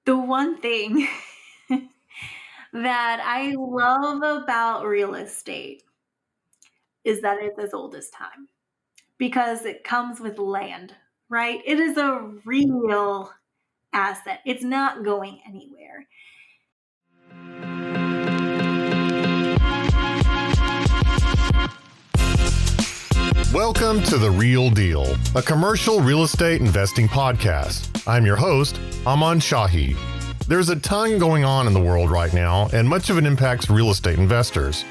The one thing that I love about real estate is that it's as old as time because it comes with land, right? It is a real asset. It's not going anywhere. Welcome to The Real Deal, a commercial real estate investing podcast. I'm your host, Aman. There's a ton going on in the world right now, and much of it impacts real estate investors.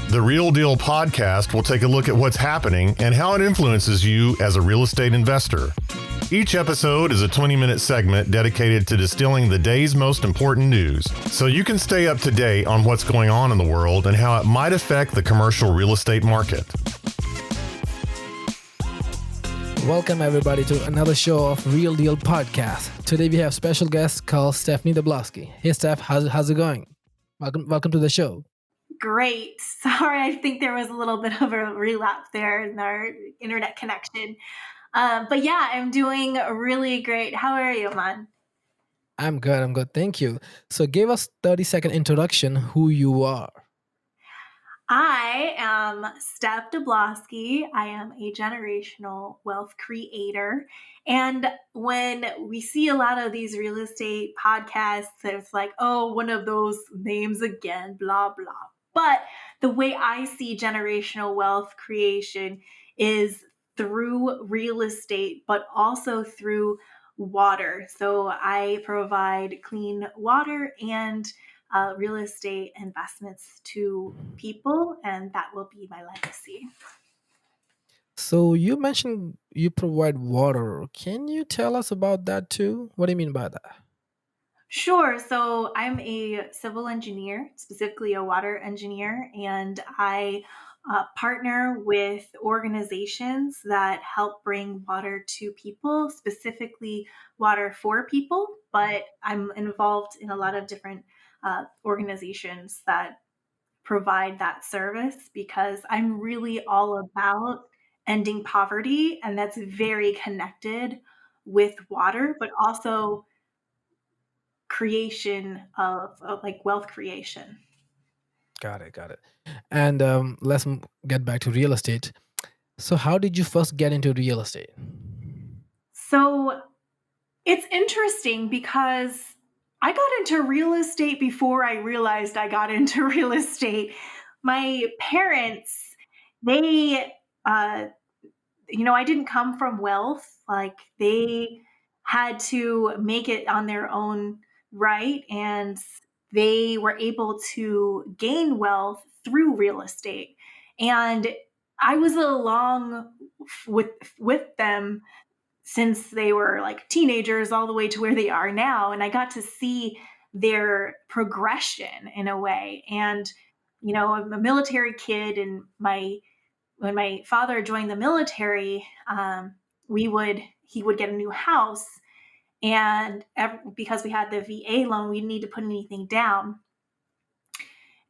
The Real Deal podcast will take a look at what's happening and how it influences you as a real estate investor. Each episode is a 20-minute segment dedicated to distilling the day's most important news, so you can stay up to date on what's going on in the world and how it might affect the commercial real estate market. Welcome everybody to another show of Real Deal Podcast. Today we have special guest called Stephanie Doblosky. Hey Steph, how's it going? Welcome to the show. Great. Sorry, I think there was a little bit of a relapse there in our internet connection. But yeah, I'm doing really great. How are you, Aman? I'm good. Thank you. So give us 30-second introduction who you are. I am Steph Doblosky. I am a generational wealth creator. And when we see a lot of these real estate podcasts, it's like, oh, one of those names again, blah, blah. But the way I see generational wealth creation is through real estate, but also through water. So I provide clean water and real estate investments to people, and that will be my legacy. So you mentioned you provide water. Can you tell us about that too? What do you mean by that? Sure. So I'm a civil engineer, specifically a water engineer, and I partner with organizations that help bring water to people, specifically water for people. But I'm involved in a lot of different organizations that provide that service because I'm really all about ending poverty, and that's very connected with water, but also creation of like wealth creation. Got it. And let's get back to real estate. So how did you first get into real estate? So it's interesting because I got into real estate before I realized I got into real estate. My parents, they, uh, I didn't come from wealth. Like they had to make it on their own right. And they were able to gain wealth through real estate. And I was along with them since they were like teenagers all the way to where they are now. And I got to see their progression in a way. And, I'm a military kid, and when my father joined the military, he would get a new house, and because we had the VA loan, we didn't need to put anything down.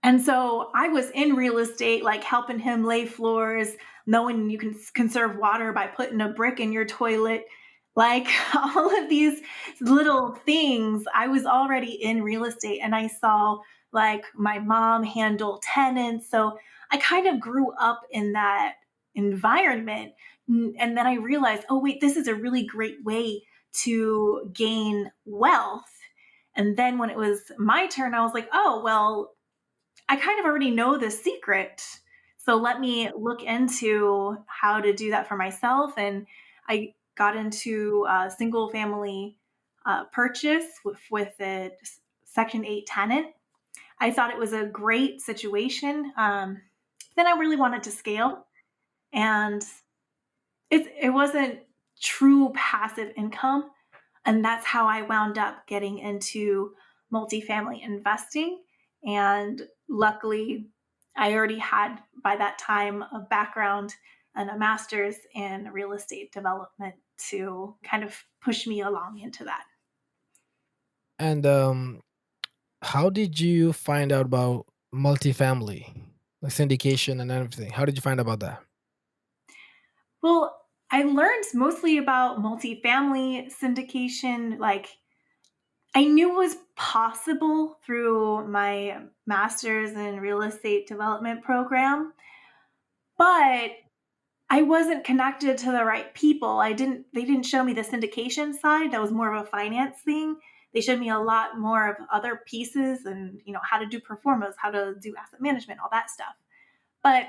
And so I was in real estate, like helping him lay floors, knowing you can conserve water by putting a brick in your toilet. Like all of these little things, I was already in real estate, and I saw like my mom handle tenants. So I kind of grew up in that environment. And then I realized, oh, wait, this is a really great way to gain wealth. And then when it was my turn, I was like, oh, well, I kind of already know the secret. So let me look into how to do that for myself. And I got into a single family purchase with a Section 8 tenant. I thought it was a great situation. Then I really wanted to scale. And it wasn't true passive income. And that's how I wound up getting into multifamily investing. And luckily, I already had by that time a background and a master's in real estate development to kind of push me along into that. And how did you find out about multifamily, like syndication and everything? How did you find out about that? Well, I learned mostly about multifamily syndication, like I knew it was possible through my master's in real estate development program, but I wasn't connected to the right people. They didn't show me the syndication side. That was more of a finance thing. They showed me a lot more of other pieces and, how to do performance, how to do asset management, all that stuff. But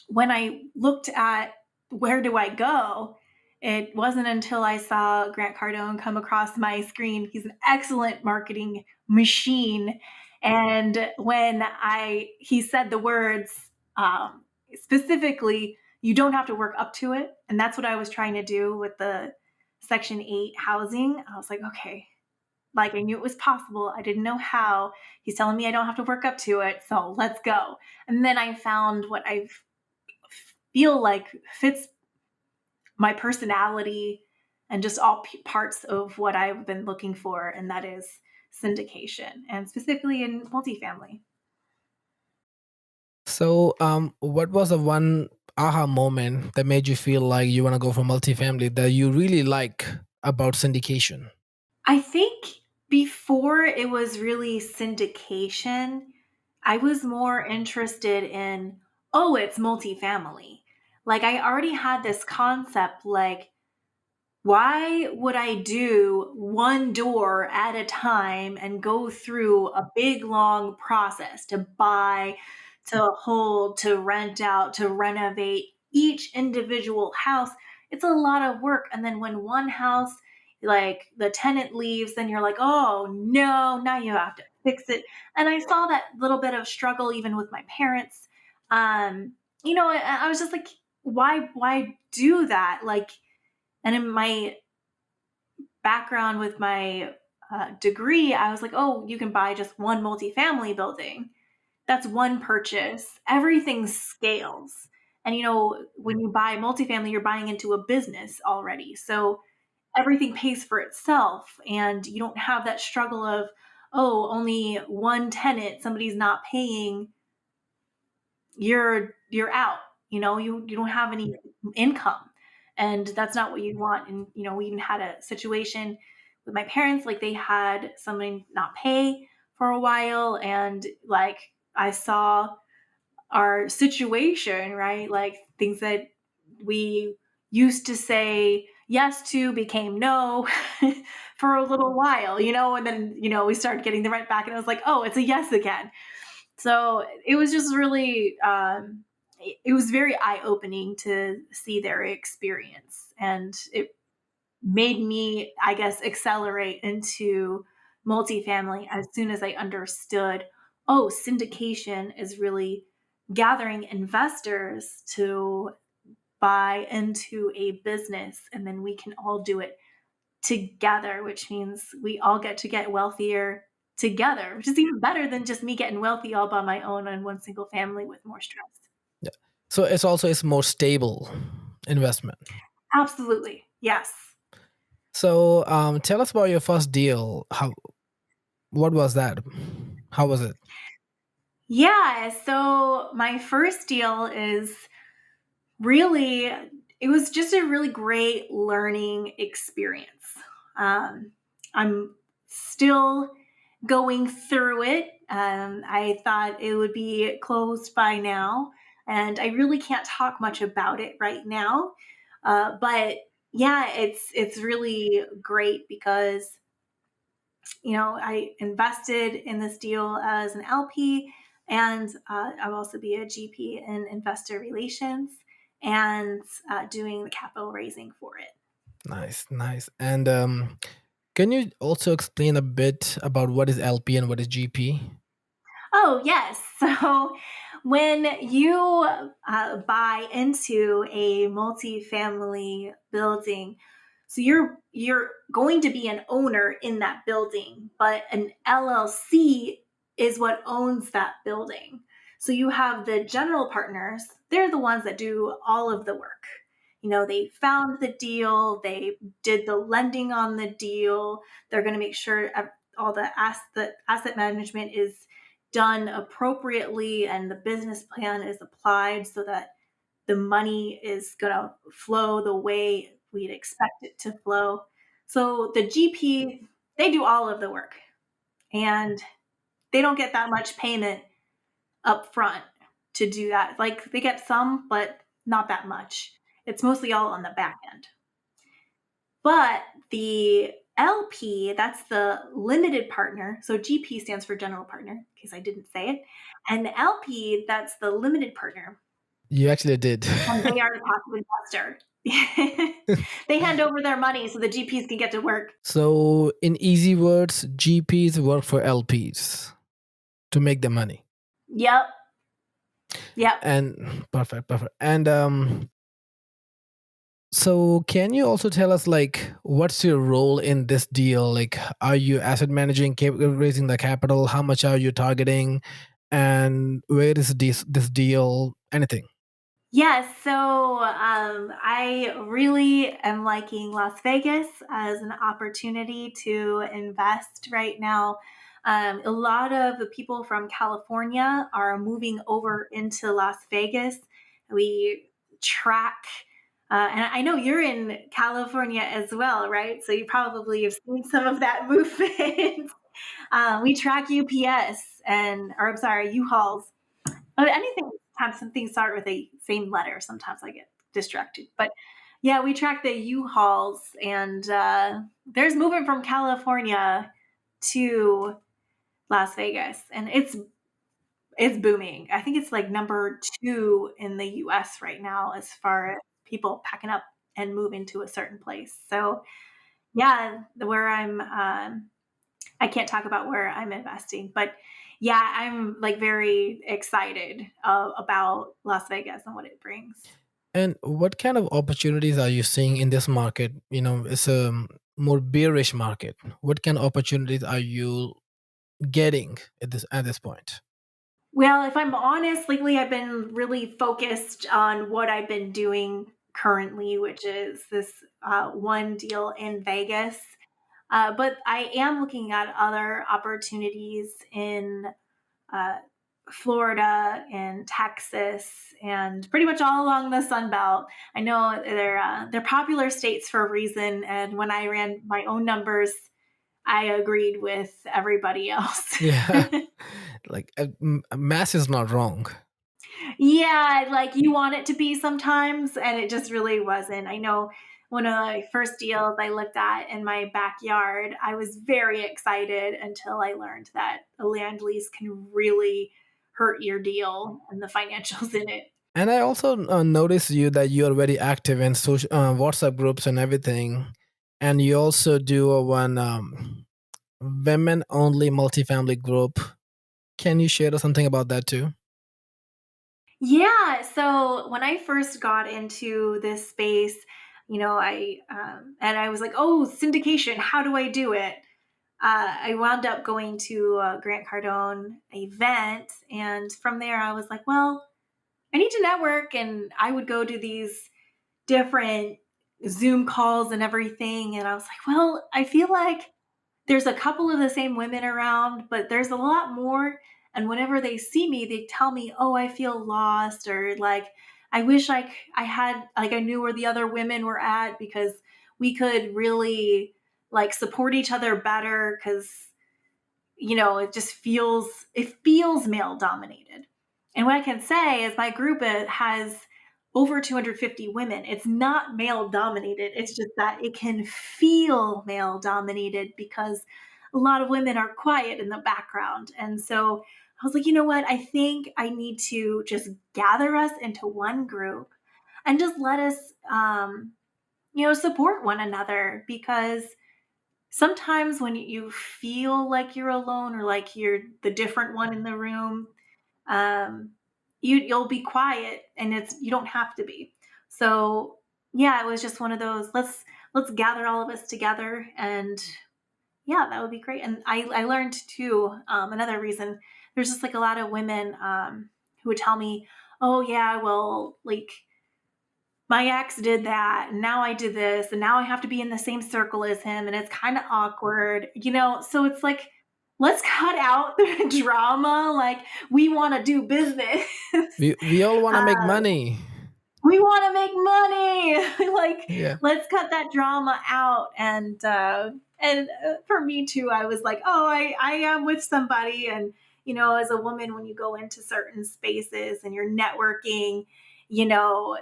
when I looked at where do I go, it wasn't until I saw Grant Cardone come across my screen. He's an excellent marketing machine. And when he said the words, specifically, you don't have to work up to it. And that's what I was trying to do with the Section 8 housing. I was like, okay, like I knew it was possible. I didn't know how. He's telling me I don't have to work up to it. So let's go. And then I found what I feel like fits my personality and just all parts of what I've been looking for, and that is syndication, and specifically in multifamily. So, what was the one aha moment that made you feel like you want to go for multifamily that you really like about syndication? I think before it was really syndication, I was more interested in, oh, it's multifamily. Like I already had this concept like, why would I do one door at a time and go through a big long process to buy, to hold, to rent out, to renovate each individual house? It's a lot of work. And then when one house, like the tenant leaves, then you're like, oh no, now you have to fix it. And I saw that little bit of struggle even with my parents. I was just like, why do that? Like, and in my background with my degree, I was like, oh, you can buy just one multifamily building. That's one purchase. Everything scales. And when you buy multifamily, you're buying into a business already. So everything pays for itself. And you don't have that struggle of, oh, only one tenant, somebody's not paying, you're out. You don't have any income, and that's not what you want. And we even had a situation with my parents, like they had somebody not pay for a while, and like I saw our situation, right? Like things that we used to say yes to became no for a little while, and then we started getting the rent back, and I was like, oh, it's a yes again. So it was just really, it was very eye opening to see their experience. And it made me, I guess, accelerate into multifamily as soon as I understood, oh, syndication is really gathering investors to buy into a business, and then we can all do it together, which means we all get to get wealthier together, which is even better than just me getting wealthy all by my own on one single family with more stress. Yeah. So it's more stable investment. Absolutely. Yes. So, tell us about your first deal. What was that? How was it? Yeah. So my first deal is really, it was just a really great learning experience. Um, I'm still going through it. I thought it would be closed by now, and I really can't talk much about it right now. But yeah, it's really great because I invested in this deal as an LP, and I'll also be a GP in investor relations and doing the capital raising for it. Nice, nice. And can you also explain a bit about what is LP and what is GP? Oh, yes. So when you buy into a multifamily building, so you're going to be an owner in that building, but an LLC is what owns that building. So you have the general partners, they're the ones that do all of the work. They found the deal, they did the lending on the deal, they're going to make sure all the asset management is done appropriately and the business plan is applied so that the money is going to flow the way we'd expect it to flow. So the GP, they do all of the work, and they don't get that much payment up front to do that. Like they get some, but not that much. It's mostly all on the back end. But the LP, that's the limited partner. So GP stands for general partner, in case I didn't say it. And the LP, that's the limited partner. You actually did. And they are the passive investor. They hand over their money so the GPs can get to work. So, in easy words, GPs work for LPs to make the money. Yep. And perfect. And so can you also tell us, like, what's your role in this deal? Like, are you asset managing, raising the capital? How much are you targeting? And where is this deal? Anything? Yes, so I really am liking Las Vegas as an opportunity to invest right now. A lot of the people from California are moving over into Las Vegas. We track, and I know you're in California as well, right? So you probably have seen some of that movement. We track UPS or I'm sorry, U-Hauls. Anything have something start with a same letter. Sometimes I get distracted, but yeah, we track the U-Hauls, and there's movement from California to Las Vegas, and it's booming. I think it's like number 2 in the U.S. right now as far as people packing up and moving to a certain place. So yeah, where I can't talk about where I'm investing, but yeah, I'm like very excited about Las Vegas and what it brings. And what kind of opportunities are you seeing in this market? It's a more bearish market. What kind of opportunities are you getting at this point? Well, if I'm honest, lately I've been really focused on what I've been doing currently, which is this one deal in Vegas. But I am looking at other opportunities in uh, Florida and Texas and pretty much all along the Sun Belt. I know they're popular states for a reason, and when I ran my own numbers, I agreed with everybody else. Yeah, like mass is not wrong. Yeah, like you want it to be sometimes, and it just really wasn't. I know one of the first deals I looked at in my backyard, I was very excited until I learned that a land lease can really hurt your deal and the financials in it. And I also noticed that you are very active in social WhatsApp groups and everything, and you also do a one women only multifamily group. Can you share something about that too? Yeah, so when I first got into this space, I was like, oh, syndication, how do I do it? I wound up going to a Grant Cardone event, and from there I was like, well, I need to network, and I would go to these different Zoom calls and everything, and I was like, well, I feel like there's a couple of the same women around, but there's a lot more. And whenever they see me, they tell me, "Oh, I feel lost," or like, "I wish I had like I knew where the other women were at because we could really like support each other better because it feels male dominated." And what I can say is my group has over 250 women. It's not male dominated. It's just that it can feel male dominated because a lot of women are quiet in the background. And so I was like, you know what? I think I need to just gather us into one group and just let us, support one another, because sometimes when you feel like you're alone or like you're the different one in the room, um, you'll be quiet, and you don't have to be. So yeah, it was just one of those. Let's gather all of us together, and yeah, that would be great. And I learned too, another reason. There's just like a lot of women who would tell me, "Oh yeah, well, like my ex did that, and now I did this, and now I have to be in the same circle as him, and it's kind of awkward." So it's like, let's cut out the drama. Like, we want to do business. We all want to make uh, money. we want to make money. Like, Yeah. let's cut that drama out, and And for me too, I was like, oh, I am with somebody. And, as a woman, when you go into certain spaces and you're networking, you know,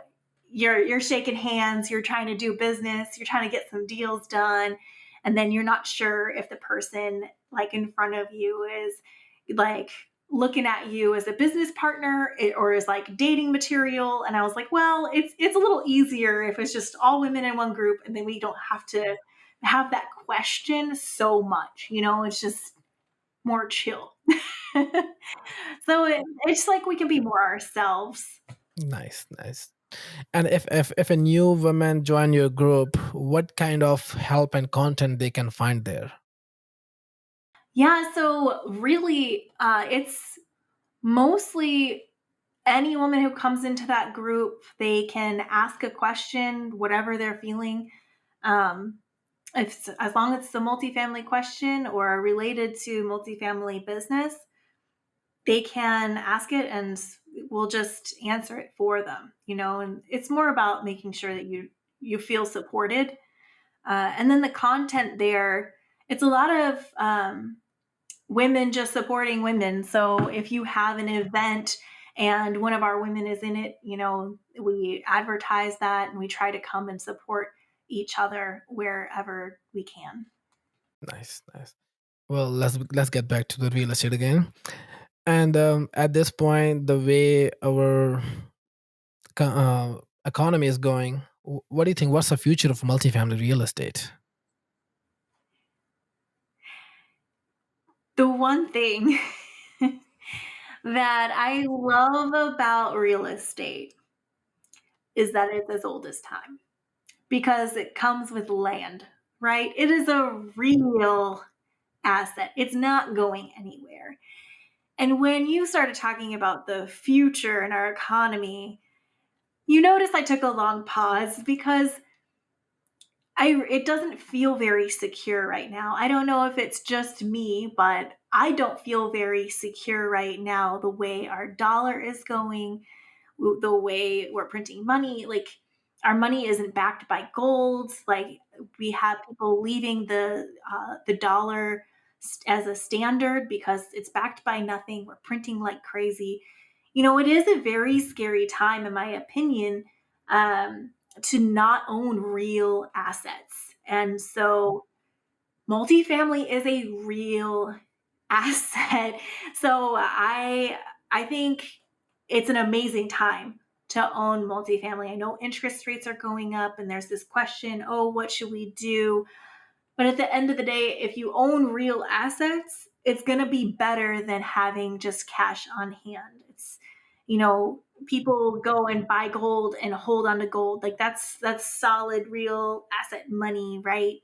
you're shaking hands, you're trying to do business, you're trying to get some deals done. And then you're not sure if the person like in front of you is like looking at you as a business partner or as like dating material. And I was like, well, it's a little easier if it's just all women in one group and then we don't have to have that question so much. It's just more chill. So it's like we can be more ourselves. Nice, nice. And if a new woman join your group, what kind of help and content they can find there? Yeah, so really, it's mostly any woman who comes into that group, they can ask a question, whatever they're feeling. Um, if as long as it's a multifamily question or related to multifamily business, they can ask it and we'll just answer it for them. And it's more about making sure that you feel supported. And then the content there, it's a lot of women just supporting women. So if you have an event and one of our women is in it, we advertise that and we try to come and support each other wherever we can. Nice, nice. Well, let's get back to the real estate again. And at this point, the way our economy is going, what do you think? What's the future of multifamily real estate? The one thing that I love about real estate is that it's as old as time because it comes with land, right? It is a real asset. It's not going anywhere. And when you started talking about the future in our economy, you notice I took a long pause because it doesn't feel very secure right now. I don't know if it's just me, but I don't feel very secure right now the way our dollar is going, the way we're printing money. Like our money isn't backed by gold. Like we have people leaving the dollar as a standard because it's backed by nothing. We're printing like crazy. It is a very scary time, in my opinion, to not own real assets. And so multifamily is a real asset. So I think it's an amazing time to own multifamily. I know interest rates are going up and there's this question, oh, what should we do? But at the end of the day, if you own real assets, it's going to be better than having just cash on hand. People go and buy gold and hold on to gold. Like that's solid real asset money, right?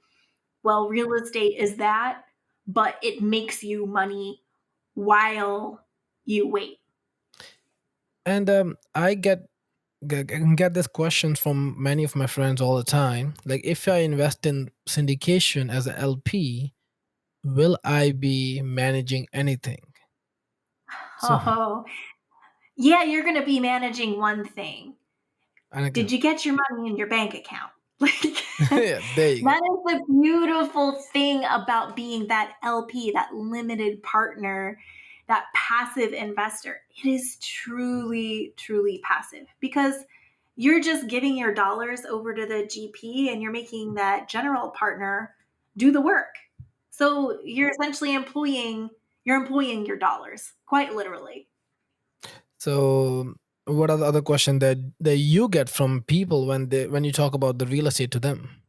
Well, real estate is that, but it makes you money while you wait. And I get this question from many of my friends all the time. Like, if I invest in syndication as a LP, will I be managing anything? So, Oh, yeah, you're going to be managing one thing. and Did again, you get your money in your bank account? Like that yeah, there you go. is the beautiful thing about being that LP, that limited partner, that passive investor. It is truly, truly passive because you're just giving your dollars over to the GP and you're making that general partner do the work. So you're essentially employing your dollars, quite literally. So, what are the other questions that you get from people when you talk about the real estate to them?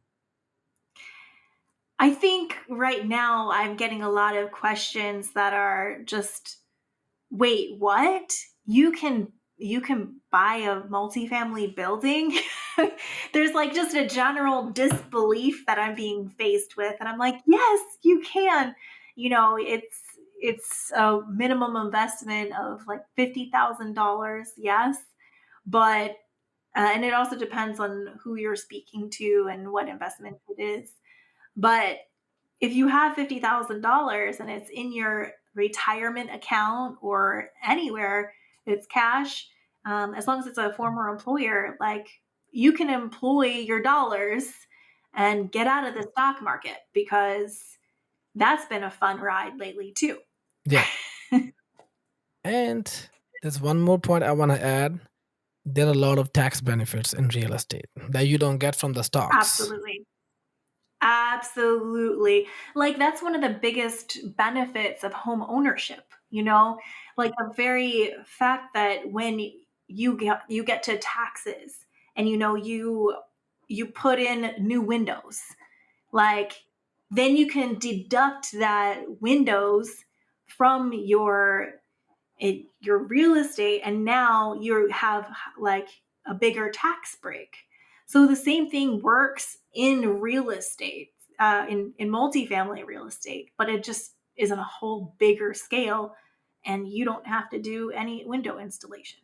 I think right now I'm getting a lot of questions that are just, wait, what? You can buy a multifamily building? There's like just a general disbelief that I'm being faced with and I'm like, "Yes, you can." It's a minimum investment of like $50,000, yes, but and it also depends on who you're speaking to and what investment it is. But if you have $50,000 and it's in your retirement account or anywhere, it's cash, as long as it's a former employer, like you can employ your dollars and get out of the stock market, because that's been a fun ride lately too. Yeah. And there's one more point I want to add. There are a lot of tax benefits in real estate that you don't get from the stocks. Absolutely. Absolutely. Like, that's one of the biggest benefits of home ownership, like the very fact that when you get to taxes and you put in new windows, like, then you can deduct that windows from your real estate, and now you have like a bigger tax break. So the same thing works in real estate, in multifamily real estate, but it just is on a whole bigger scale, and you don't have to do any window installation.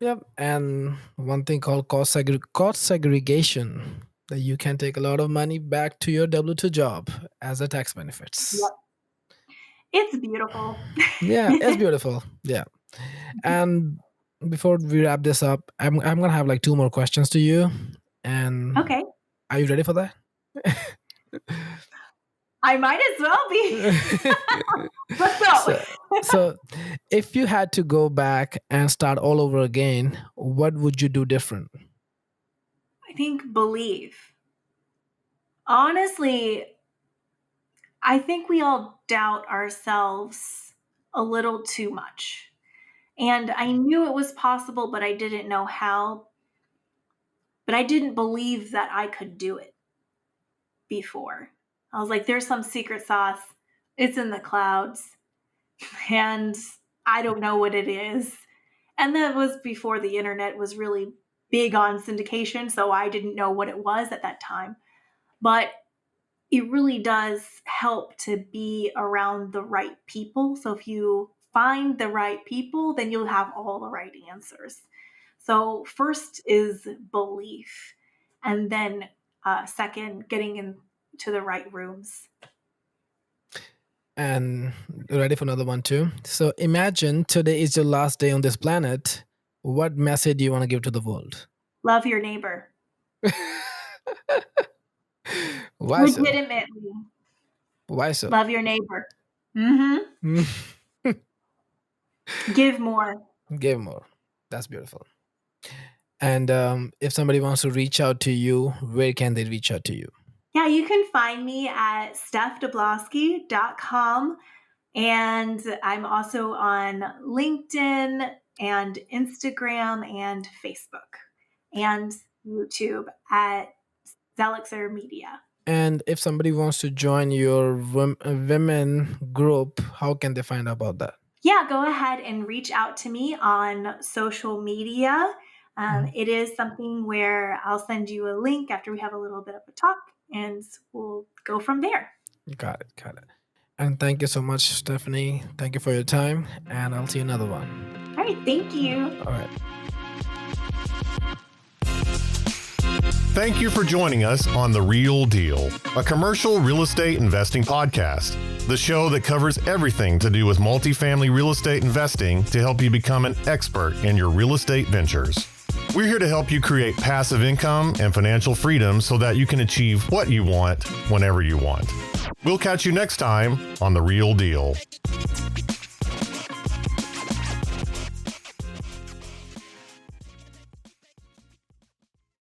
Yep. And one thing called cost segregation, that you can take a lot of money back to your W-2 job as a tax benefits. Yep. It's beautiful. Yeah, it's beautiful. Yeah. And before we wrap this up, I'm gonna have like 2 more questions to you. And Okay. are you ready for that? I might as well be. Let's go. So if you had to go back and start all over again, what would you do different? I think believe. Honestly, I think we all doubt ourselves a little too much. And I knew it was possible, but I didn't know how. But I didn't believe that I could do it before. I was like, there's some secret sauce. It's in the clouds. And I don't know what it is. And that was before the internet was really big on syndication. So I didn't know what it was at that time. But it really does help to be around the right people. So if you find the right people, then you'll have all the right answers. So first is belief, and then second, getting into the right rooms. And ready for another one too? So imagine today is your last day on this planet. What message do you want to give to the world? Love your neighbor. Why so? Legitimately. Why so? Love your neighbor. Mm-hmm. Give more. Give more. That's beautiful. And if somebody wants to reach out to you, where can they reach out to you? Yeah, you can find me at stephdoblosky.com. And I'm also on LinkedIn and Instagram and Facebook and YouTube at Zelixer Media. And if somebody wants to join your women group, how can they find out about that? Yeah, go ahead and reach out to me on social media. It is something where I'll send you a link after we have a little bit of a talk, and we'll go from there. Got it. And thank you so much, Stephanie. Thank you for your time, and I'll see you another one. All right, thank you. All right. Thank you for joining us on The Real Deal, a commercial real estate investing podcast, the show that covers everything to do with multifamily real estate investing to help you become an expert in your real estate ventures. We're here to help you create passive income and financial freedom so that you can achieve what you want whenever you want. We'll catch you next time on The Real Deal.